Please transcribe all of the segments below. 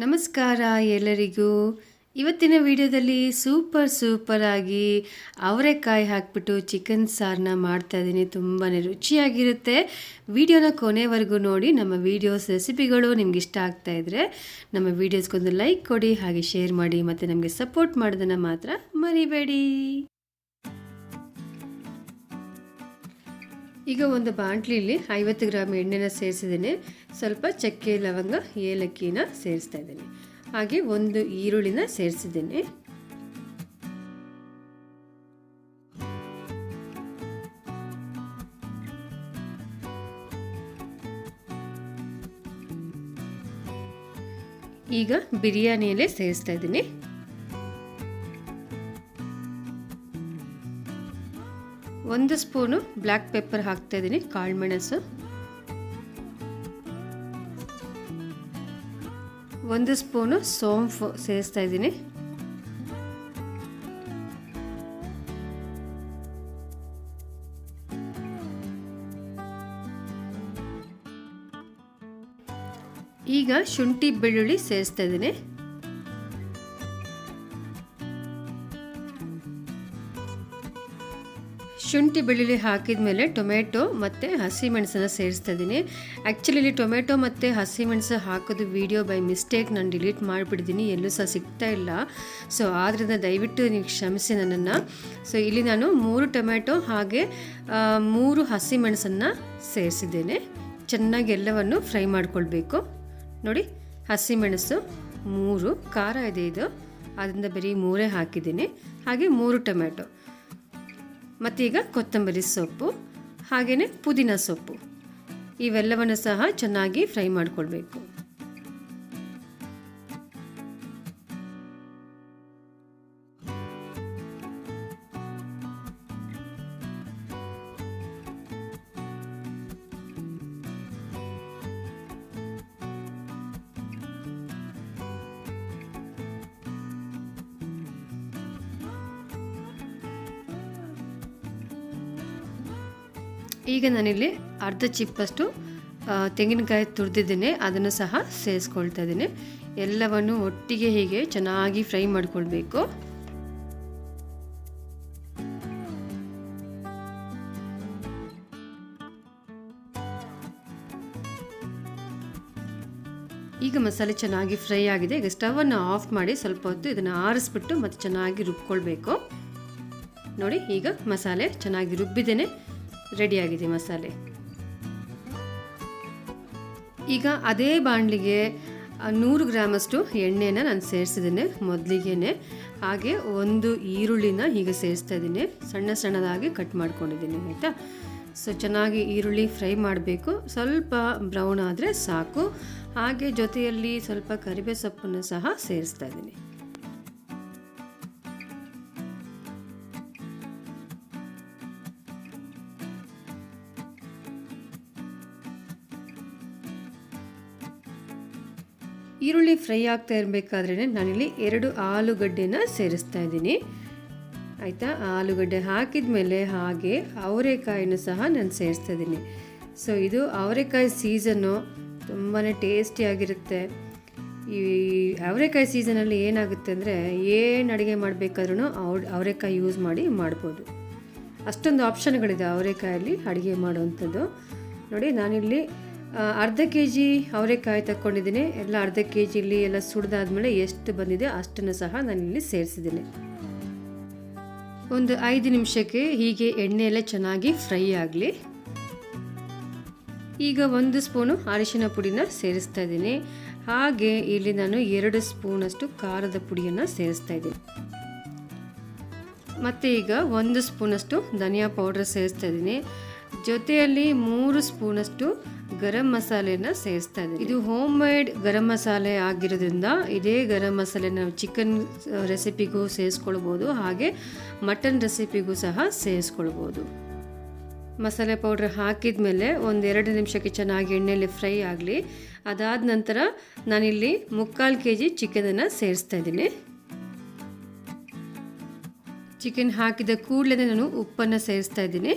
ನಮಸ್ಕಾರ ಎಲ್ಲರಿಗೂ. ಇವತ್ತಿನ ವಿಡಿಯೋದಲ್ಲಿ ಸೂಪರ್ ಆಗಿ ಅವರೆಕಾಯಿ ಹಾಕಿಬಿಟ್ಟು ಚಿಕನ್ ಸಾರನ್ನ ಮಾಡ್ತಾ ಇದ್ದೀನಿ. ತುಂಬಾ ರುಚಿಯಾಗಿರುತ್ತೆ. ವಿಡಿಯೋನ ಕೊನೆವರೆಗೂ ನೋಡಿ. ನಮ್ಮ ವಿಡಿಯೋಸ್ ರೆಸಿಪಿಗಳು ನಿಮ್ಗೆ ಇಷ್ಟ ಆಗ್ತಾ ಇದ್ದರೆ ನಮ್ಮ ವಿಡಿಯೋಸ್ಗೊಂದು ಲೈಕ್ ಕೊಡಿ, ಹಾಗೆ ಶೇರ್ ಮಾಡಿ, ಮತ್ತು ನಮಗೆ ಸಪೋರ್ಟ್ ಮಾಡೋದನ್ನು ಮಾತ್ರ ಮರಿಬೇಡಿ. ಈಗ ಒಂದು ಬಾಣಲಿಯಲ್ಲಿ 50 ಗ್ರಾಮ್ ಎಣ್ಣೆನ ಸೇರಿಸಿದ್ದೇನೆ. ಸ್ವಲ್ಪ ಚಕ್ಕೆ, ಲವಂಗ, ಏಲಕ್ಕಿನ ಸೇರಿಸ್ತಾ ಇದ್ದೇನೆ. ಹಾಗೆ ಒಂದು ಈರುಳ್ಳಿನ ಸೇರಿಸಿದ್ದೇನೆ. ಈಗ ಬಿರಿಯಾನಿ ಎಲೆ ಸೇರಿಸ್ತಾ ಇದ್ದೀನಿ. ಒಂದು ಸ್ಪೂನು ಬ್ಲ್ಯಾಕ್ ಪೆಪ್ಪರ್ ಹಾಕ್ತಾ ಇದ್ದೀನಿ, ಕಾಳು ಮೆಣಸು. ಒಂದು ಸ್ಪೂನು ಸೋಂಪು ಸೇರಿಸ್ತಾ ಇದ್ದೀನಿ. ಈಗ ಶುಂಠಿ ಬೆಳ್ಳುಳ್ಳಿ ಸೇರಿಸ್ತಾ ಇದ್ದೀನಿ. ಶುಂಠಿ ಬೆಳ್ಳುಳ್ಳಿ ಹಾಕಿದ ಮೇಲೆ ಟೊಮೆಟೊ ಮತ್ತು ಹಸಿಮೆಣಸನ್ನು ಸೇರಿಸ್ತಾ ಇದ್ದೀನಿ. ಆ್ಯಕ್ಚುಲಿ ಟೊಮೆಟೊ ಮತ್ತು ಹಸಿಮೆಣಸು ಹಾಕೋದು ವಿಡಿಯೋ ಬೈ ಮಿಸ್ಟೇಕ್ ನಾನು ಡಿಲೀಟ್ ಮಾಡಿಬಿಟ್ಟಿದ್ದೀನಿ, ಎಲ್ಲೂ ಸಹ ಸಿಗ್ತಾ ಇಲ್ಲ. ಸೊ ಆದ್ದರಿಂದ ದಯವಿಟ್ಟು ನೀವು ಕ್ಷಮಿಸಿ ನನ್ನನ್ನು. ಸೊ ಇಲ್ಲಿ ನಾನು 3 ಟೊಮೆಟೊ ಹಾಗೆ 3 ಹಸಿಮೆಣಸನ್ನು ಸೇರಿಸಿದ್ದೇನೆ. ಚೆನ್ನಾಗಿ ಎಲ್ಲವನ್ನು ಫ್ರೈ ಮಾಡಿಕೊಳ್ಬೇಕು. ನೋಡಿ, ಹಸಿಮೆಣಸು 3, ಖಾರ ಇದೆ ಇದು, ಅದರಿಂದ ಬರೀ 3 ಹಾಕಿದ್ದೀನಿ. ಹಾಗೆ 3 ಟೊಮೆಟೊ, ಮತ್ತೀಗ ಕೊತ್ತಂಬರಿ ಸೊಪ್ಪು, ಹಾಗೆಯೇ ಪುದೀನ ಸೊಪ್ಪು, ಇವೆಲ್ಲವನ್ನು ಸಹ ಚೆನ್ನಾಗಿ ಫ್ರೈ ಮಾಡಿಕೊಳ್ಬೇಕು. ಈಗ ನಾನಿಲ್ಲಿ ಅರ್ಧ ಚಿಪ್ಪಷ್ಟು ತೆಂಗಿನಕಾಯಿ ತುರಿದಿದ್ದೀನಿ, ಅದನ್ನು ಸಹ ಸೇರಿಸ್ಕೊಳ್ತಾ ಇದ್ದೀನಿ. ಎಲ್ಲವನ್ನು ಒಟ್ಟಿಗೆ ಹೀಗೆ ಚೆನ್ನಾಗಿ ಫ್ರೈ ಮಾಡಿಕೊಳ್ಬೇಕು. ಈಗ ಮಸಾಲೆ ಚೆನ್ನಾಗಿ ಫ್ರೈ ಆಗಿದೆ. ಈಗ ಸ್ಟವನ್ನು ಆಫ್ ಮಾಡಿ ಸ್ವಲ್ಪ ಹೊತ್ತು ಇದನ್ನು ಆರಿಸ್ಬಿಟ್ಟು ಮತ್ತೆ ಚೆನ್ನಾಗಿ ರುಬ್ಕೊಳ್ಬೇಕು. ನೋಡಿ, ಈಗ ಮಸಾಲೆ ಚೆನ್ನಾಗಿ ರುಬ್ಬಿದ್ದೇನೆ, ರೆಡಿಯಾಗಿದೆ ಮಸಾಲೆ. ಈಗ ಅದೇ ಬಾಣಲಿಗೆ 100 ಗ್ರಾಮಷ್ಟು ಎಣ್ಣೆನ ನಾನು ಸೇರಿಸಿದ್ದೇನೆ ಮೊದಲಿಗೆ. ಹಾಗೆ ಒಂದು ಈರುಳ್ಳಿನ ಹೀಗೆ ಸೇರಿಸ್ತಾ ಇದ್ದೀನಿ, ಸಣ್ಣದಾಗಿ ಕಟ್ ಮಾಡ್ಕೊಂಡಿದ್ದೀನಿ, ಆಯಿತಾ. ಸೊ ಚೆನ್ನಾಗಿ ಈರುಳ್ಳಿ ಫ್ರೈ ಮಾಡಬೇಕು, ಸ್ವಲ್ಪ ಬ್ರೌನ್ ಆದರೆ ಸಾಕು. ಹಾಗೆ ಜೊತೆಯಲ್ಲಿ ಸ್ವಲ್ಪ ಕರಿಬೇವು ಸೊಪ್ಪನ್ನು ಸಹ ಸೇರಿಸ್ತಾ ಇದ್ದೀನಿ. ಈರುಳ್ಳಿ ಫ್ರೈ ಆಗ್ತಾ ಇರಬೇಕಾದ್ರೆ ನಾನಿಲ್ಲಿ 2 ಆಲೂಗಡ್ಡೆನ ಸೇರಿಸ್ತಾ ಇದ್ದೀನಿ, ಆಯಿತಾ. ಆಲೂಗಡ್ಡೆ ಹಾಕಿದ ಮೇಲೆ ಹಾಗೆ ಅವರೆಕಾಯಿನೂ ಸಹ ನಾನು ಸೇರಿಸ್ತಾ ಇದ್ದೀನಿ. ಸೊ ಇದು ಅವರೆಕಾಯಿ ಸೀಸನ್ನು, ತುಂಬಾ ಟೇಸ್ಟಿಯಾಗಿರುತ್ತೆ. ಈ ಅವರೆಕಾಯಿ ಸೀಸನಲ್ಲಿ ಏನಾಗುತ್ತೆ ಅಂದರೆ ಏನು ಅಡುಗೆ ಮಾಡಬೇಕಾದ್ರೂ ಅವರೆಕಾಯಿ ಯೂಸ್ ಮಾಡಿ ಮಾಡ್ಬೋದು. ಅಷ್ಟೊಂದು ಆಪ್ಷನ್ಗಳಿದೆ ಅವರೆಕಾಯಲ್ಲಿ ಅಡುಗೆ ಮಾಡೋವಂಥದ್ದು. ನೋಡಿ, ನಾನಿಲ್ಲಿ ಅರ್ಧ kg ಅವರೆಕಾಯಿ ತಗೊಂಡಿದ್ದೀನಿ. ಎಲ್ಲ ಅರ್ಧ kgಲಿ ಎಲ್ಲ ಸುಡಿದಾದ್ಮೇಲೆ ಎಷ್ಟು ಬಂದಿದೆ ಅಷ್ಟನ್ನು ಸಹ ನಾನಿಲ್ಲಿ ಸೇರಿಸಿದ್ದೀನಿ. ಒಂದು 5 ನಿಮಿಷಕ್ಕೆ ಹೀಗೆ ಎಣ್ಣೆಯಲ್ಲೇ ಚೆನ್ನಾಗಿ ಫ್ರೈ ಆಗಲಿ. ಈಗ 1 ಸ್ಪೂನು ಅರಿಶಿನ ಪುಡಿನ ಸೇರಿಸ್ತಾ ಇದ್ದೀನಿ. ಹಾಗೆ ಇಲ್ಲಿ ನಾನು 2 ಸ್ಪೂನಷ್ಟು ಖಾರದ ಪುಡಿಯನ್ನು ಸೇರಿಸ್ತಾ ಇದ್ದೀನಿ. ಮತ್ತು ಈಗ 1 ಸ್ಪೂನಷ್ಟು ಧನಿಯಾ ಪೌಡರ್ ಸೇರಿಸ್ತಾ ಇದ್ದೀನಿ. ಜೊತೆಯಲ್ಲಿ 3 ಸ್ಪೂನಷ್ಟು ಗರಂ ಮಸಾಲೆನ ಸೇರಿಸ್ತಾ ಇದ್ದೀನಿ. ಇದು ಹೋಮ್ ಮೇಡ್ ಗರಂ ಮಸಾಲೆ ಆಗಿರೋದ್ರಿಂದ ಇದೇ ಗರಂ ಮಸಾಲೆ ನಾವು ಚಿಕನ್ ರೆಸಿಪಿಗೂ ಸೇರಿಸ್ಕೊಳ್ಬೋದು, ಹಾಗೆ ಮಟನ್ ರೆಸಿಪಿಗೂ ಸಹ ಸೇರಿಸ್ಕೊಳ್ಬೋದು. ಮಸಾಲೆ ಪೌಡ್ರ್ ಹಾಕಿದ ಮೇಲೆ 1-2 ನಿಮಿಷಕ್ಕೆ ಚೆನ್ನಾಗಿ ಎಣ್ಣೆಯಲ್ಲಿ ಫ್ರೈ ಆಗಲಿ. ಅದಾದ ನಂತರ ನಾನಿಲ್ಲಿ 3/4 kg ಚಿಕನನ್ನು ಸೇರಿಸ್ತಾ ಇದ್ದೀನಿ. ಚಿಕನ್ ಹಾಕಿದ ಕೂಡಲೇ ನಾನು ಉಪ್ಪನ್ನು ಸೇರಿಸ್ತಾ ಇದ್ದೀನಿ.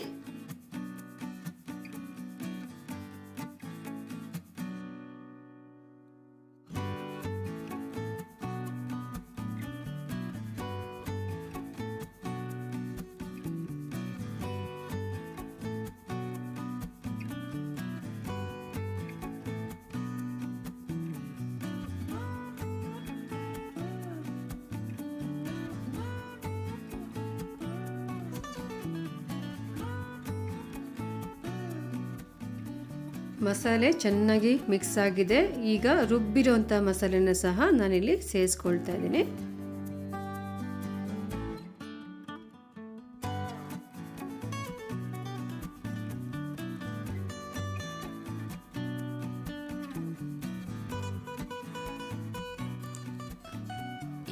ಮಸಾಲೆ ಚೆನ್ನಾಗಿ ಮಿಕ್ಸ್ ಆಗಿದೆ. ಈಗ ರುಬ್ಬಿರೋಂಥ ಮಸಾಲೆನ ಸಹ ನಾನಿಲ್ಲಿ ಸೇರಿಸ್ಕೊಳ್ತಾ ಇದ್ದೀನಿ.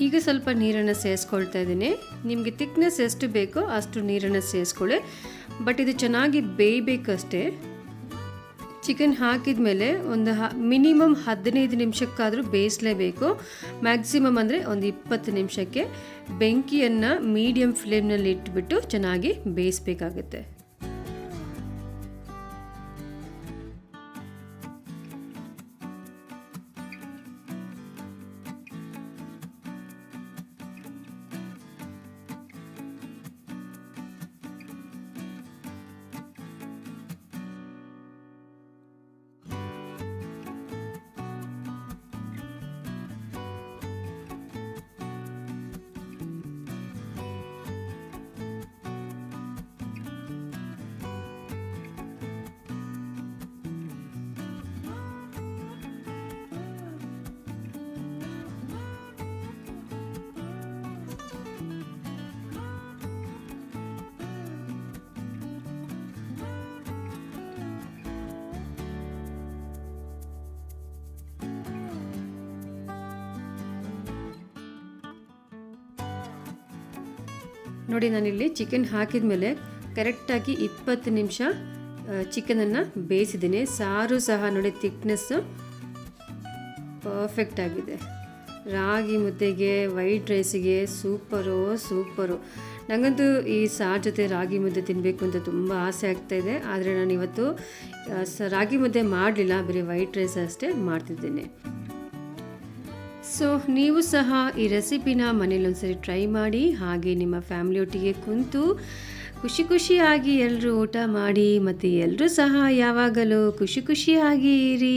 ಈಗ ಸ್ವಲ್ಪ ನೀರನ್ನು ಸೇರಿಸ್ಕೊಳ್ತಾ ಇದ್ದೀನಿ. ನಿಮಗೆ ತಿಕ್ನೆಸ್ ಎಷ್ಟು ಬೇಕೋ ಅಷ್ಟು ನೀರನ್ನು ಸೇರಿಸ್ಕೊಳ್ಳಿ. ಬಟ್ ಇದು ಚೆನ್ನಾಗಿ ಬೇಯಬೇಕಷ್ಟೇ. ಚಿಕನ್ ಹಾಕಿದ ಮೇಲೆ ಒಂದು ಮಿನಿಮಮ್ 15 ನಿಮಿಷಕ್ಕಾದರೂ ಬೇಯಿಸಲೇಬೇಕು. ಮ್ಯಾಕ್ಸಿಮಮ್ ಅಂದರೆ ಒಂದು 20 ನಿಮಿಷಕ್ಕೆ ಬೆಂಕಿಯನ್ನು ಮೀಡಿಯಮ್ ಫ್ಲೇಮ್ನಲ್ಲಿ ಇಟ್ಬಿಟ್ಟು ಚೆನ್ನಾಗಿ ಬೇಯಿಸಬೇಕಾಗುತ್ತೆ. ನೋಡಿ, ನಾನಿಲ್ಲಿ ಚಿಕನ್ ಹಾಕಿದ ಮೇಲೆ ಕರೆಕ್ಟಾಗಿ 20 ನಿಮಿಷ ಚಿಕನನ್ನು ಬೇಯಿಸಿದ್ದೀನಿ. ಸಾರು ಸಹ ನೋಡಿ ಥಿಕ್ನೆಸ್ಸು ಪರ್ಫೆಕ್ಟ್ ಆಗಿದೆ. ರಾಗಿ ಮುದ್ದೆಗೆ, ವೈಟ್ ರೈಸಿಗೆ ಸೂಪರು. ನನಗಂತೂ ಈ ಸಾರು ಜೊತೆ ರಾಗಿ ಮುದ್ದೆ ತಿನ್ನಬೇಕು ಅಂತ ತುಂಬ ಆಸೆ ಆಗ್ತಾಯಿದೆ. ಆದರೆ ನಾನು ಇವತ್ತು ರಾಗಿ ಮುದ್ದೆ ಮಾಡಲಿಲ್ಲ, ಬರೀ ವೈಟ್ ರೈಸ್ ಅಷ್ಟೇ ಮಾಡ್ತಿದ್ದೀನಿ. ಸೊ ನೀವು ಸಹ ಈ ರೆಸಿಪಿನ ಮನೇಲಿ ಒಂದ್ಸರಿ ಟ್ರೈ ಮಾಡಿ. ಹಾಗೆ ನಿಮ್ಮ ಫ್ಯಾಮಿಲಿಯೊಟ್ಟಿಗೆ ಕುಂತು ಖುಷಿಯಾಗಿ ಎಲ್ಲರೂ ಊಟ ಮಾಡಿ ಮತ್ತು ಎಲ್ಲರೂ ಸಹ ಯಾವಾಗಲೂ ಖುಷಿಯಾಗಿ ಇರಿ.